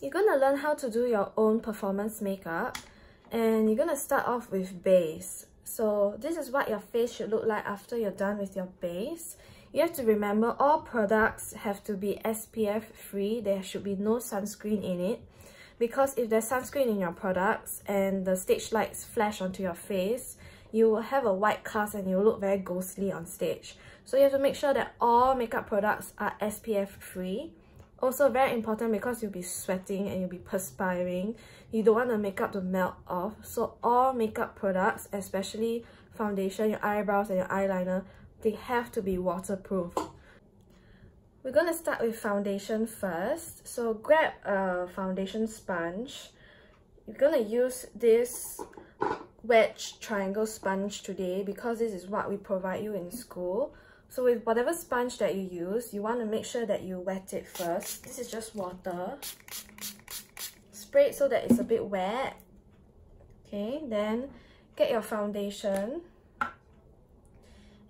You're gonna learn how to do your own performance makeup, and you're gonna start off with base. So this is what your face should look like after you're done with your base. You have to remember all products have to be SPF free. There should be no sunscreen in it, because if there's sunscreen in your products and the stage lights flash onto your face, you will have a white cast and you'll look very ghostly on stage. So you have to make sure that all makeup products are SPF free. Also very important, because you'll be sweating and you'll be perspiring. You don't want the makeup to melt off. So all makeup products, especially foundation, your eyebrows and your eyeliner, they have to be waterproof. We're going to start with foundation first. So grab a foundation sponge. You're going to use this wedge triangle sponge today, because this is what we provide you in school. So with whatever sponge that you use, you want to make sure that you wet it first. This is just water. Spray it so that it's a bit wet. Okay, then get your foundation. And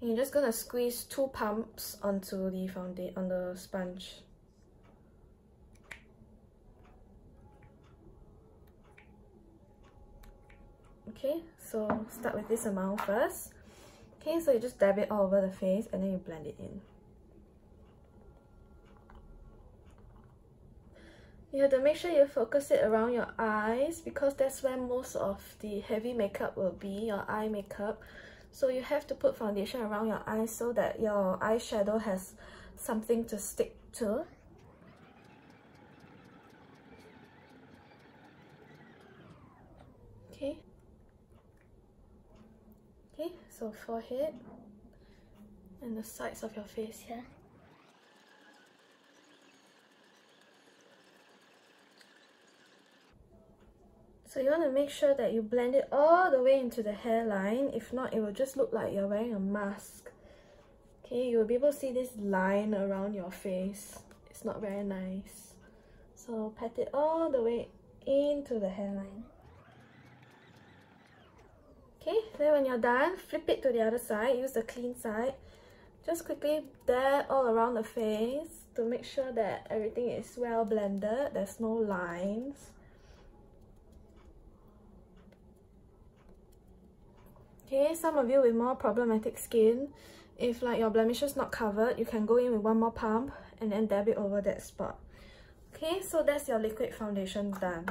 you're just gonna squeeze 2 pumps onto the on the sponge. Okay, so start with this amount first. Okay, so you just dab it all over the face and then you blend it in. You have to make sure you focus it around your eyes, because that's where most of the heavy makeup will be, your eye makeup. So you have to put foundation around your eyes so that your eyeshadow has something to stick to. Okay. Okay, so forehead and the sides of your face here. So you want to make sure that you blend it all the way into the hairline. If not, it will just look like you're wearing a mask. Okay, you will be able to see this line around your face. It's not very nice. So pat it all the way into the hairline. Okay, then when you're done, flip it to the other side. Use the clean side. Just quickly dab all around the face to make sure that everything is well blended. There's no lines. Okay, some of you with more problematic skin, if like your blemish is not covered, you can go in with 1 more pump and then dab it over that spot. Okay, so that's your liquid foundation done.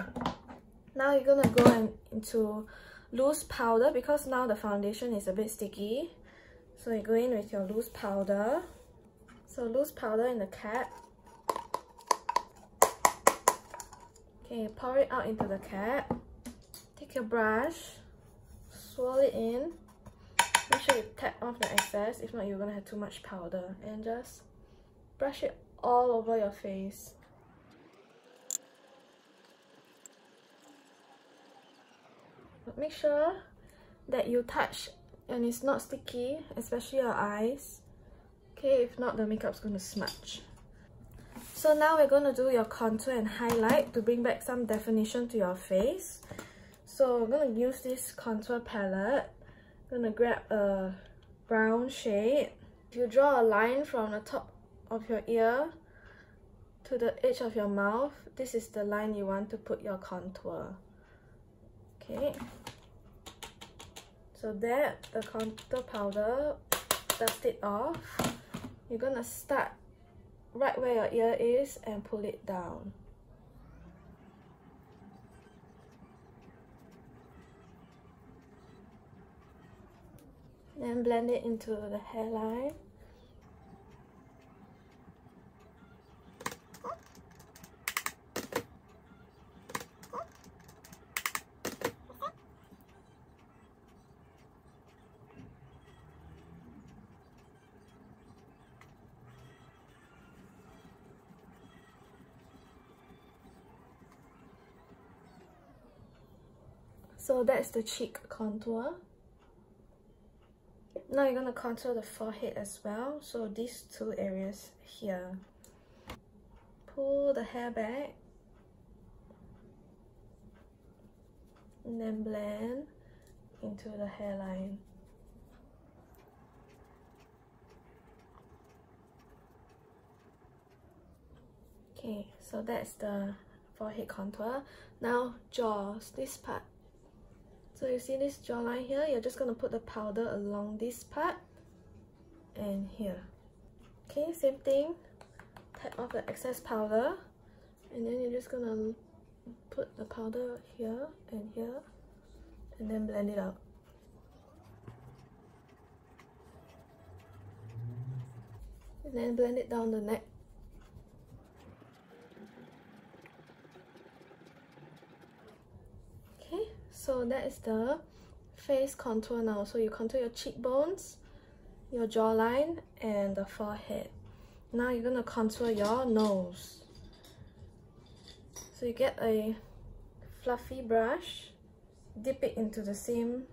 Now you're gonna go into loose powder, because now the foundation is a bit sticky. So you go in with your loose powder. So loose powder in the cap. Okay, pour it out into the cap. Take your brush, swirl it in. Make sure you tap off the excess, if not you're gonna have too much powder. And just brush it all over your face. But make sure that you touch and it's not sticky, especially your eyes. Okay, if not, the makeup's going to smudge. So now we're going to do your contour and highlight to bring back some definition to your face. So I'm going to use this contour palette. I'm going to grab a brown shade. If you draw a line from the top of your ear to the edge of your mouth, this is the line you want to put your contour. Okay, so that the contour powder, dust it off. You're gonna start right where your ear is and pull it down. Then blend it into the hairline. So that's the cheek contour. Now you're going to contour the forehead as well. So these 2 areas here. Pull the hair back. And then blend into the hairline. Okay, so that's the forehead contour. Now jaws, this part. So you see this jawline here, you're just gonna put the powder along this part and here. Okay, same thing. Tap off the excess powder, and then you're just gonna put the powder here, and then blend it out. And then blend it down the neck. Okay, so that is the face contour now. So you contour your cheekbones, your jawline, and the forehead. Now you're gonna contour your nose. So you get a fluffy brush, dip it into the same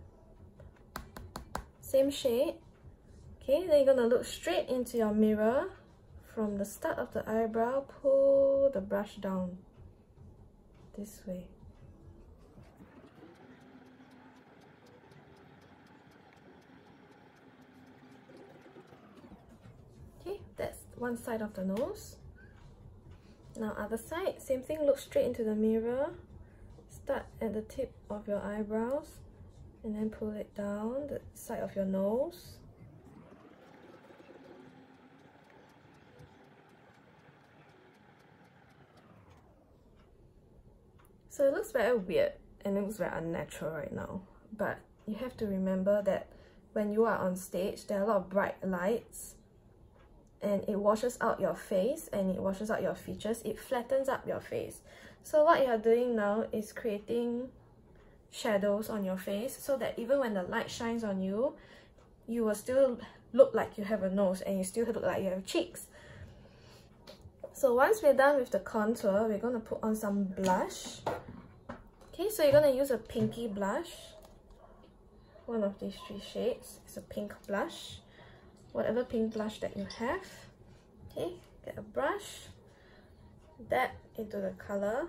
shade. Okay, then you're gonna look straight into your mirror. From the start of the eyebrow, pull the brush down this way. Okay, that's one side of the nose. Now other side, same thing, look straight into the mirror. Start at the tip of your eyebrows and then pull it down the side of your nose. So it looks very weird and it looks very unnatural right now, but you have to remember that when you are on stage, there are a lot of bright lights and it washes out your face and it washes out your features. It flattens up your face. So what you're doing now is creating shadows on your face so that even when the light shines on you, you will still look like you have a nose and you still look like you have cheeks. So once we're done with the contour, we're going to put on some blush. Okay, so you're going to use a pinky blush. One of these three shades. It's a pink blush. Whatever pink blush that you have. Okay, get a brush, dab into the color,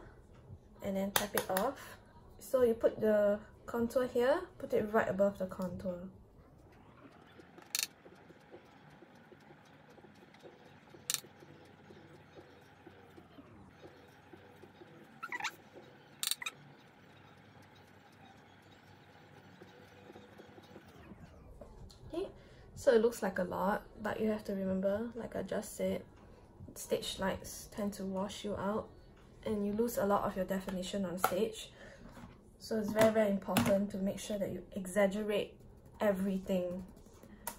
and then tap it off. So you put the contour here, put it right above the contour. So it looks like a lot, but you have to remember, like I just said, stage lights tend to wash you out and you lose a lot of your definition on stage. So it's very, very important to make sure that you exaggerate everything.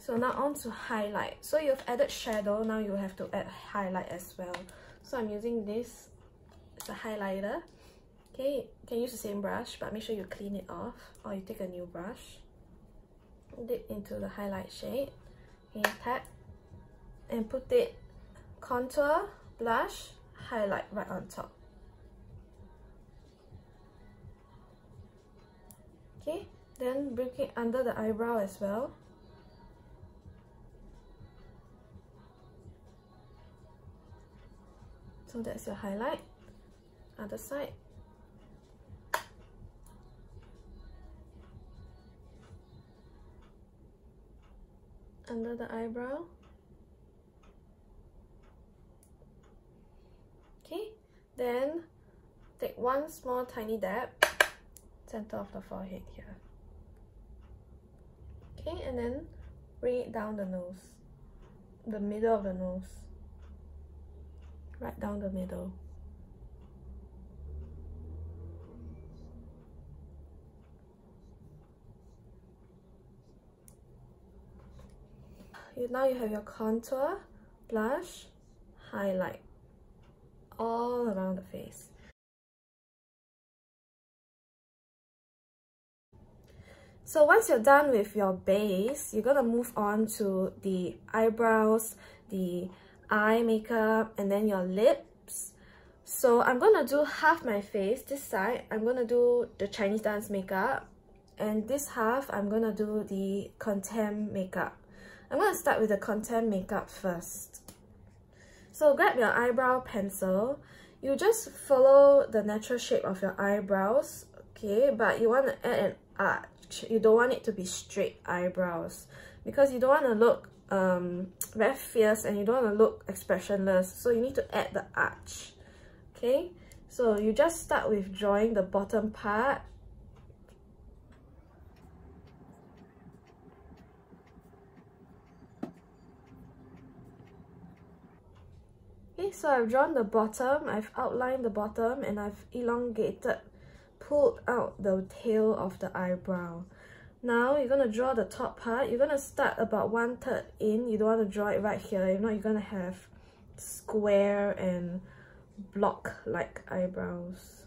So now on to highlight. So you've added shadow, now you have to add highlight as well. So I'm using this, it's a highlighter. Okay, you can use the same brush, but make sure you clean it off or you take a new brush. Dip into the highlight shade, okay, tap and put it contour, blush, highlight right on top. Okay, then bring it under the eyebrow as well. So that's your highlight. Other side. Under the eyebrow. Okay, then take one small tiny dab, center of the forehead here. Okay, and then bring it down the nose, the middle of the nose, right down the middle. Now you have your contour, blush, highlight all around the face. So once you're done with your base, you're gonna move on to the eyebrows, the eye makeup, and then your lips. So I'm gonna do half my face, this side I'm gonna do the Chinese dance makeup, and this half I'm gonna do the contempt makeup. I'm going to start with the contempt makeup first. So grab your eyebrow pencil. You just follow the natural shape of your eyebrows, okay? But you want to add an arch. You don't want it to be straight eyebrows because you don't want to look very fierce and you don't want to look expressionless. So you need to add the arch, okay? So you just start with drawing the bottom part. Okay, so I've drawn the bottom, I've outlined the bottom, and I've elongated, pulled out the tail of the eyebrow. Now you're going to draw the top part. You're going to start about 1/3 in. You don't want to draw it right here. If not, you're going to have square and block-like eyebrows.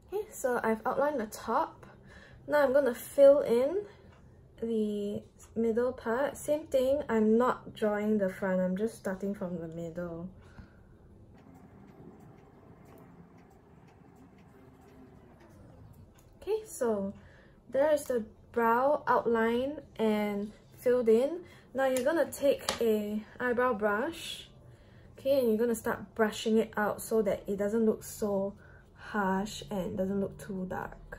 Okay, so I've outlined the top. Now I'm going to fill in the middle part. Same thing, I'm not drawing the front, I'm just starting from the middle. Okay, so there is the brow outline and filled in. Now you're gonna take a eyebrow brush, okay, and you're gonna start brushing it out so that it doesn't look so harsh and doesn't look too dark.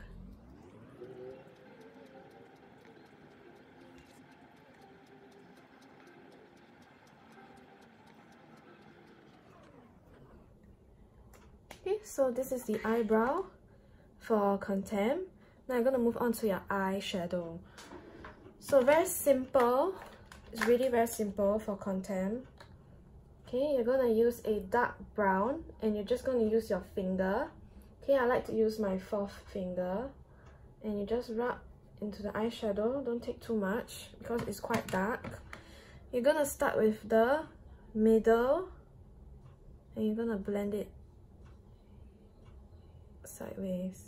Okay, so this is the eyebrow for contempt. Now I'm gonna move on to your eyeshadow. So very simple. It's really very simple for contempt. Okay, you're gonna use a dark brown and you're just gonna use your finger. Okay, I like to use my 4th finger. And you just rub into the eyeshadow. Don't take too much because it's quite dark. You're gonna start with the middle and you're gonna blend it sideways.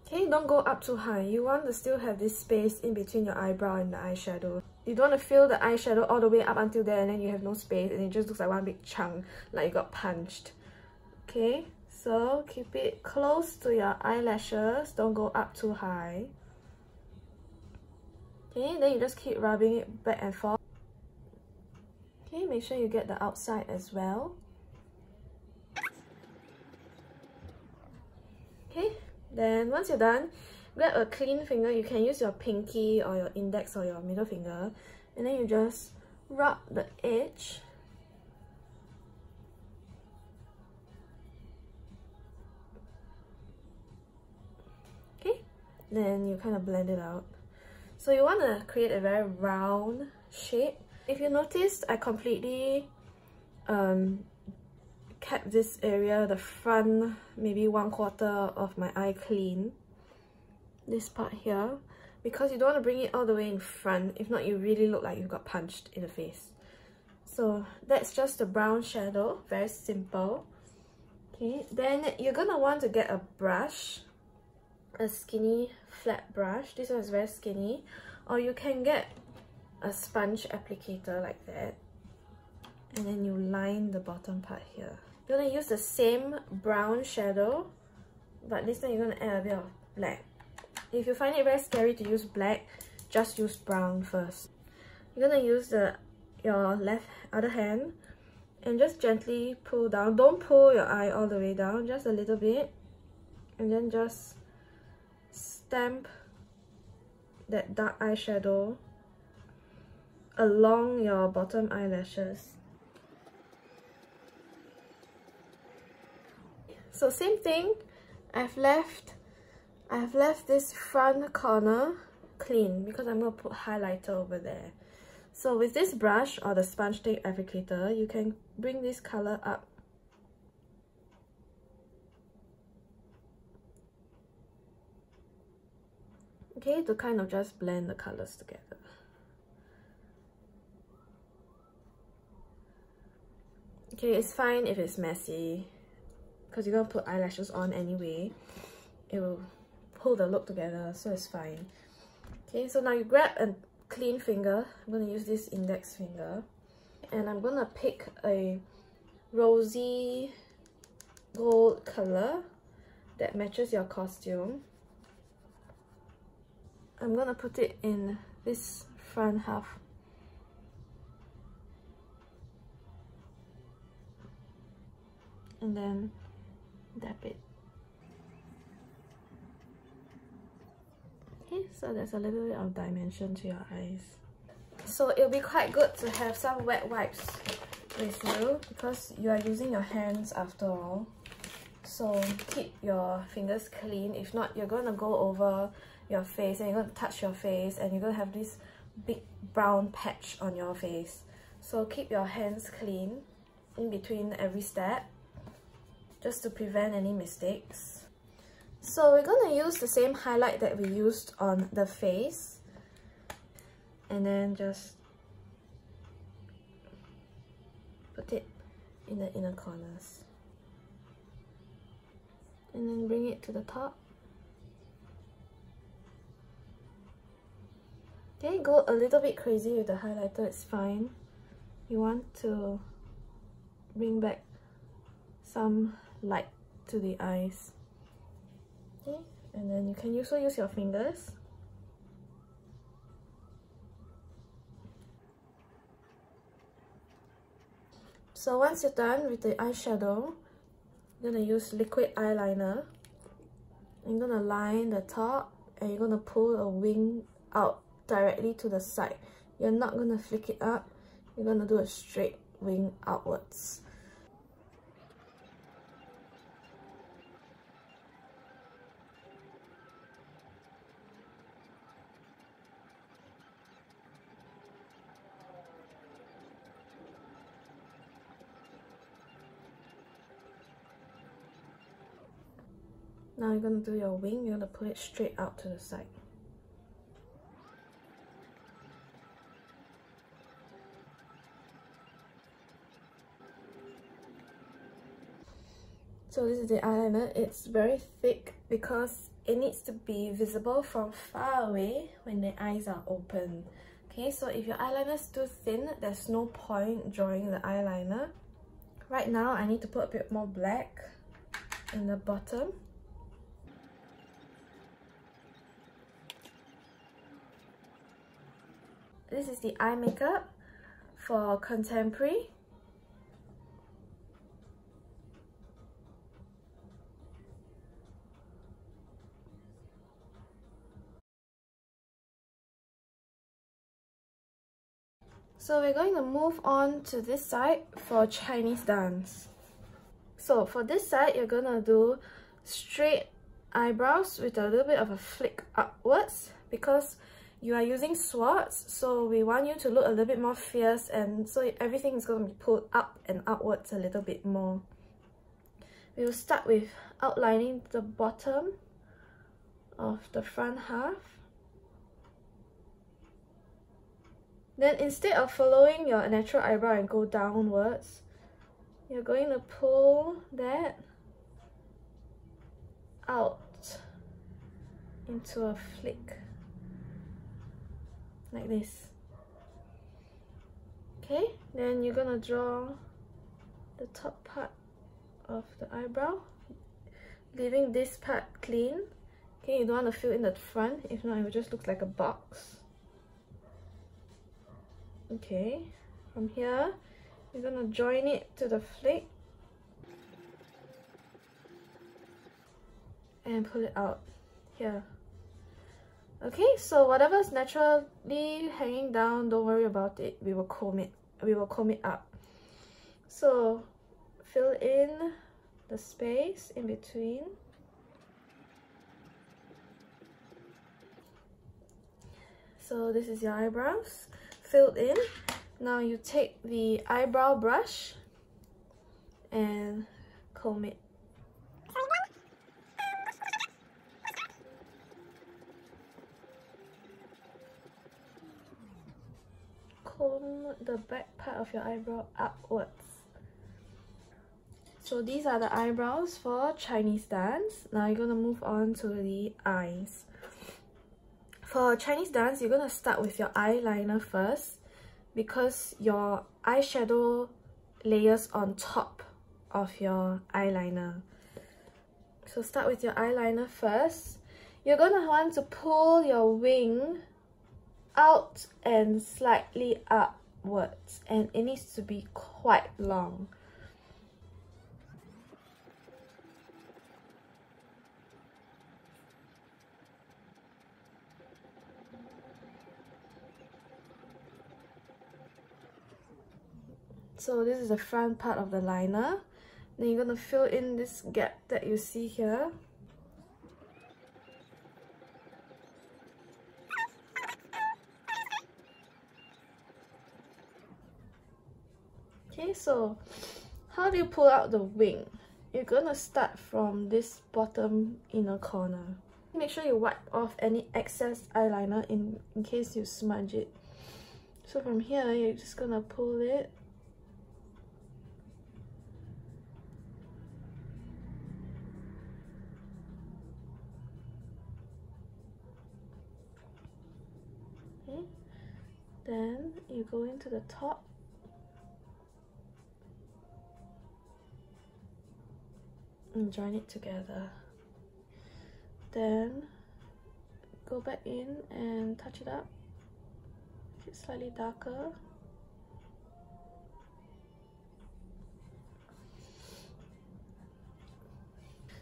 Okay, don't go up too high. You want to still have this space in between your eyebrow and the eyeshadow. You don't want to fill the eyeshadow all the way up until there and then you have no space and it just looks like one big chunk, like you got punched. Okay, so keep it close to your eyelashes. Don't go up too high. Okay, then you just keep rubbing it back and forth. Okay, make sure you get the outside as well. Okay, then once you're done, grab a clean finger. You can use your pinky or your index or your middle finger, and then you just rub the edge. Okay, then you kind of blend it out. So you want to create a very round shape. If you noticed, I completely kept this area, the front, maybe 1/4 of my eye clean. This part here, because you don't want to bring it all the way in front. If not, you really look like you got punched in the face. So that's just the brown shadow, very simple. Okay, then you're gonna want to get a brush, a skinny flat brush. This one is very skinny, or you can get a sponge applicator like that, and then you line the bottom part here. You're gonna use the same brown shadow, but this time you're gonna add a bit of black. If you find it very scary to use black, just use brown first. You're gonna use your other hand and just gently pull down. Don't pull your eye all the way down, just a little bit, and then just stamp that dark eyeshadow along your bottom eyelashes. So same thing, I've left this front corner clean because I'm going to put highlighter over there. So with this brush or the sponge tape applicator, you can bring this color up. Okay, to kind of just blend the colors together. Okay, it's fine if it's messy because you're going to put eyelashes on anyway. It will pull the look together, so it's fine. Okay, so now you grab a clean finger. I'm going to use this index finger. And I'm going to pick a rosy gold color that matches your costume. I'm going to put it in this front half. And then dab it. Okay, so there's a little bit of dimension to your eyes. So it'll be quite good to have some wet wipes with you because you are using your hands after all. So keep your fingers clean. If not, you're going to go over your face and you're going to touch your face and you're going to have this big brown patch on your face. So keep your hands clean in between every step just to prevent any mistakes. So we're going to use the same highlight that we used on the face and then just put it in the inner corners and then bring it to the top. Okay, go a little bit crazy with the highlighter, it's fine. You want to bring back some light to the eyes. Okay, and then you can also use your fingers. So once you're done with the eyeshadow, you're going to use liquid eyeliner. You're going to line the top and you're going to pull a wing out directly to the side. You're not going to flick it up, you're going to do a straight wing outwards. Now you're going to do your wing, you're going to pull it straight out to the side. So this is the eyeliner. It's very thick because it needs to be visible from far away when the eyes are open. Okay, so if your eyeliner is too thin, there's no point drawing the eyeliner. Right now, I need to put a bit more black in the bottom. This is the eye makeup for contemporary. So we're going to move on to this side for Chinese dance. So for this side, you're going to do straight eyebrows with a little bit of a flick upwards because you are using swatch, so we want you to look a little bit more fierce, and so everything is going to be pulled up and outwards a little bit more. We will start with outlining the bottom of the front half. Then instead of following your natural eyebrow and go downwards, you're going to pull that out into a flick. Like this. Okay, then you're gonna draw the top part of the eyebrow, leaving this part clean. Okay, you don't want to fill in the front, if not it will just look like a box. Okay, from here, you're gonna join it to the flick and pull it out here. Okay, so whatever's naturally hanging down, don't worry about it. We will comb it up. So fill in the space in between. So this is your eyebrows filled in. Now you take the eyebrow brush and comb it. Comb the back part of your eyebrow upwards. So these are the eyebrows for Chinese dance. Now you're gonna move on to the eyes. For Chinese dance, you're gonna start with your eyeliner first because your eyeshadow layers on top of your eyeliner. So start with your eyeliner first. You're gonna want to pull your wing out and slightly upwards, and it needs to be quite long. So this is the front part of the liner. Then you're gonna fill in this gap that you see here. Okay, so how do you pull out the wing? You're gonna start from this bottom inner corner. Make sure you wipe off any excess eyeliner in case you smudge it. So from here, you're just gonna pull it. Okay. Then you go into the top. And join it together. Then go back in and touch it up. Make it slightly darker.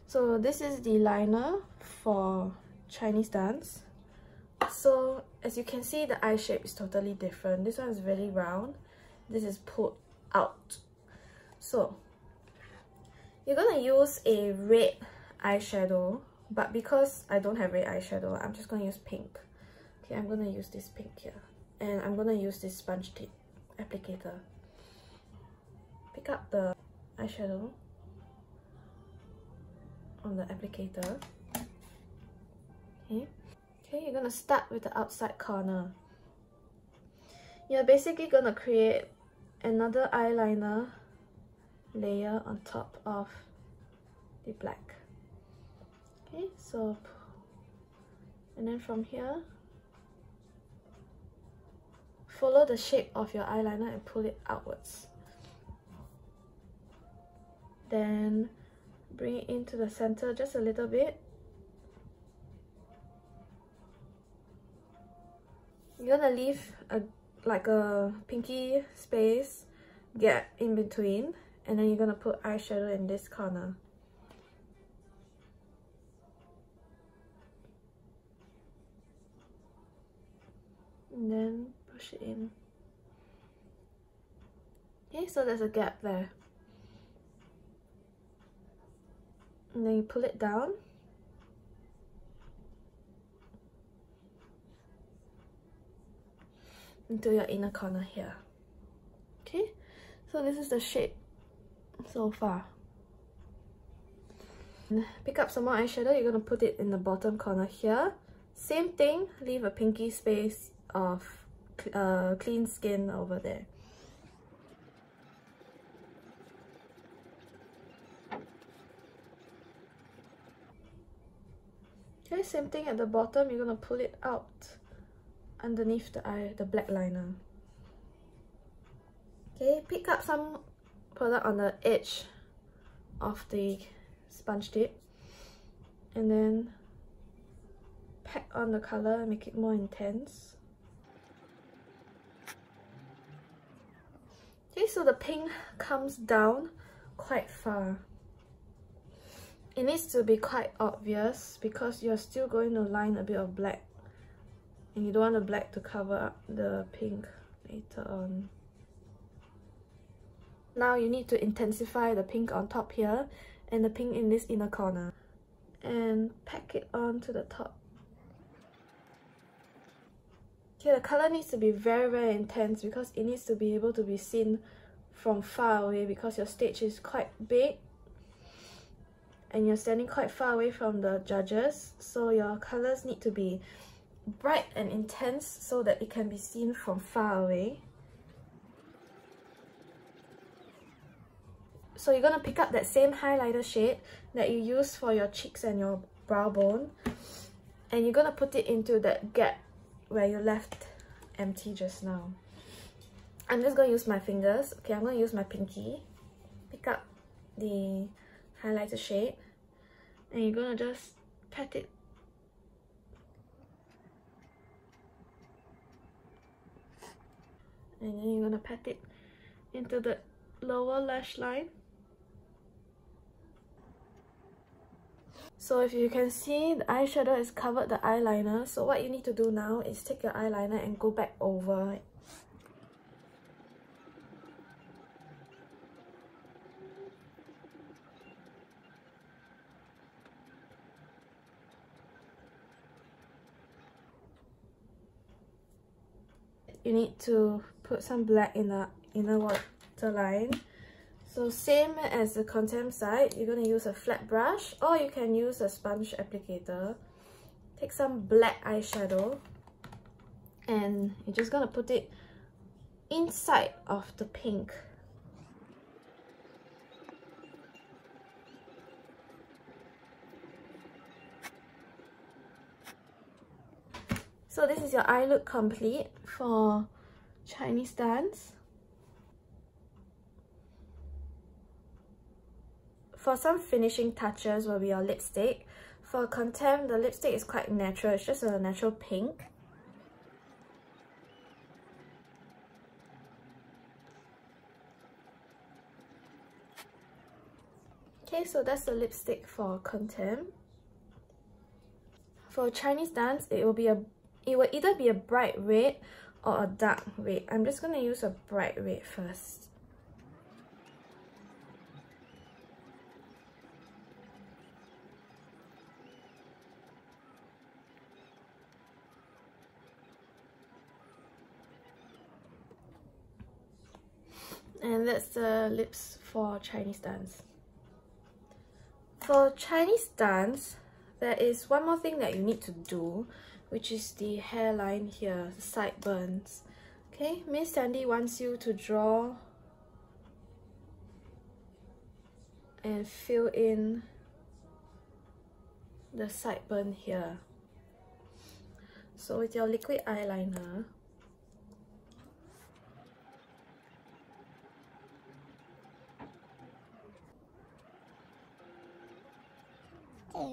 So this is the liner for Chinese dance. So as you can see, the eye shape is totally different. This one is very round. This is pulled out. So you're gonna use a red eyeshadow, but because I don't have red eyeshadow, I'm just gonna use pink. Okay, I'm gonna use this pink here, and I'm gonna use this sponge tip applicator. Pick up the eyeshadow on the applicator. Okay, you're gonna start with the outside corner. You're basically gonna create another eyeliner layer on top of the black. Okay, so and then from here, follow the shape of your eyeliner and pull it outwards. Then bring it into the center just a little bit. You're gonna leave like a pinky space gap in between, and then you're gonna put eyeshadow in this corner. And then push it in. Okay, so there's a gap there. And then you pull it down. Into your inner corner here. Okay, so this is the shape so far. Pick up some more eyeshadow. You're gonna put it in the bottom corner here. Same thing, leave a pinky space of clean skin over there. Okay, same thing at the bottom. You're gonna pull it out underneath the eye, the black liner. Okay, pick up some product on the edge of the sponge tip, and then pack on the color, make it more intense. Okay, so the pink comes down quite far. It needs to be quite obvious because you're still going to line a bit of black, and you don't want the black to cover up the pink later on. Now you need to intensify the pink on top here and the pink in this inner corner, and pack it on to the top. Okay, the color needs to be very intense because it needs to be able to be seen from far away, because your stage is quite big and you're standing quite far away from the judges, so your colors need to be bright and intense so that it can be seen from far away. So you're gonna pick up that same highlighter shade that you use for your cheeks and your brow bone, and you're gonna put it into that gap where you left empty just now. I'm just gonna use my fingers. Okay, I'm gonna use my pinky. Pick up the highlighter shade, and you're gonna just pat it. And then you're gonna pat it into the lower lash line. So if you can see, the eyeshadow has covered the eyeliner. So what you need to do now is take your eyeliner and go back over it. you need to put some black in the inner waterline. So same as the contempt side, you're going to use a flat brush or you can use a sponge applicator. Take some black eyeshadow and you're just going to put it inside of the pink. So this is your eye look complete for Chinese dance. For some finishing touches will be your lipstick. For contempt, the lipstick is quite natural, it's just a natural pink. Okay, so that's the lipstick for contempt. For Chinese dance, it will either be a bright red or a dark red. I'm just going to use a bright red first. And that's the lips for Chinese dance. For Chinese dance, there is one more thing that you need to do, which is the hairline here, the sideburns. Okay, Miss Sandy wants you to draw and fill in the sideburn here. So with your liquid eyeliner,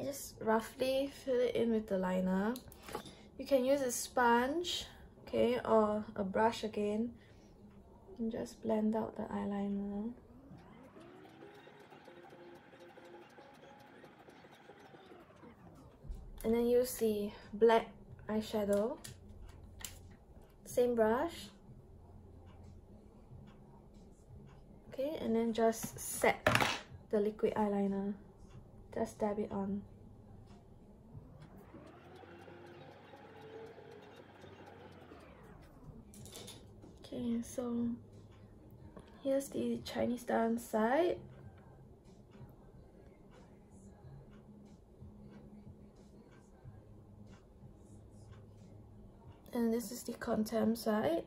just roughly fill it in with the liner. You can use a sponge, okay, or a brush again, and just blend out the eyeliner. And then use the black eyeshadow, same brush, okay, and then just set the liquid eyeliner. Just dab it on. Okay, so here's the Chinese dance side. And this is the contempt side.